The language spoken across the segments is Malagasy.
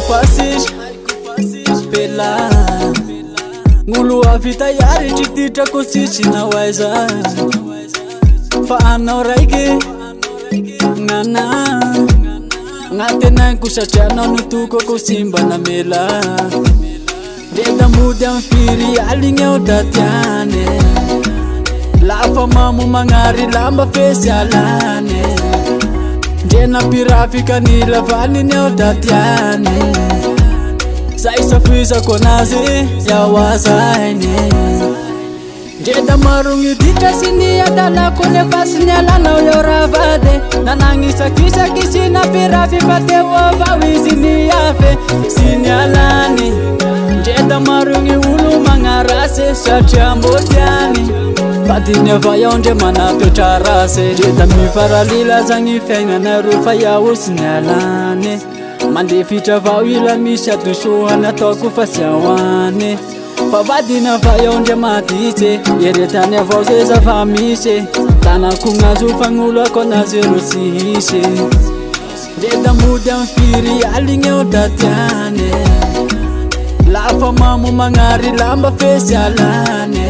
fasisy pela ngolo avita yary triditrako tsitsy na oaiza fa anao raiky ngana agnatenaniko satria anao notokako simba namela Deda mody am firy aligny ao datiane lafa mamo magnary lamba fesy alane ndrena pirafika ny lavaliny ao datiane zay safizako anazy yawazainy Deda marogny ditra sy ny adalako nefa sy ny alanao eo ravade nanagnisakisaky sy napirafy fa teo avao izy ny afe sy ny alany Deda marogny olo magnarase satria mbotiany Badiny avao iaho ndre manatoetra rasy Deda mifaralila zagny fiaignanaro fa iaho sy ny alany Mandefitra avao ila misy adosohany ataoko fa sy ahoany Fa vadiny avao iaho ndre maditsy Eretany avao zay zava misy Tanako gnazo fagnolako anazy ero sy hisy Deda mody am firy aligny ao datiane lafa mamo magnary lamba fesy alane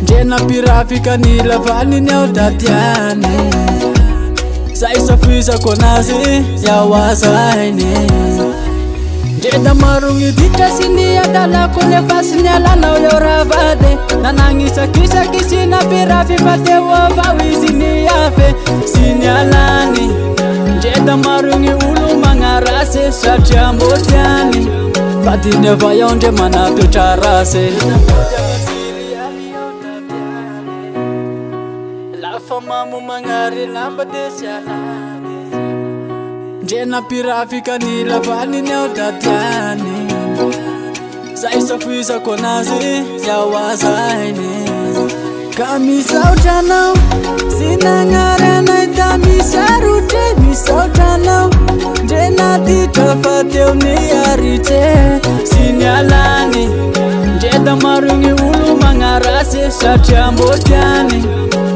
ndrena pirafika ny lavaliny ao datiane zay safizako anazy yawazainy Deda marogny ditra sy ny adalako nefa sy ny alanao eo ravade nanagnisakisaky sy napirafy fa teo avao izy ny afe sy ny alany Deda marogny olo magnarase satria mbotiany Badiny avao iaho ndre manatoetra rasy lafa mamo magnary lamba desy alany ndrena pirafika ny lavaliny ao datiany zay safizako anazy yawazainy ka misaotra anao sy nagnary anay da misarotre misaotra anao ndrena ditra fa teo ny aritse sy ny alany Deda marogny olo magnarase satria mbotiany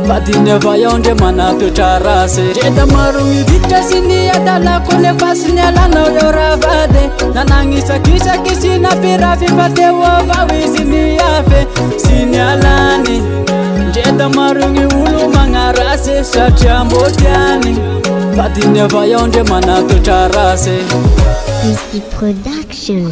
Badiny avao iaho ndre manatoetra rasy Deda marogny ditra sy ny adalako nefa sy ny alanao eo ravade nanagnisakisaky sy napirafy fa teo avao izy ny afe sy ny alany Deda marogny olo magnarase satria mbotiany Badiny avao iaho ndre manatoetra rasy Ici Production.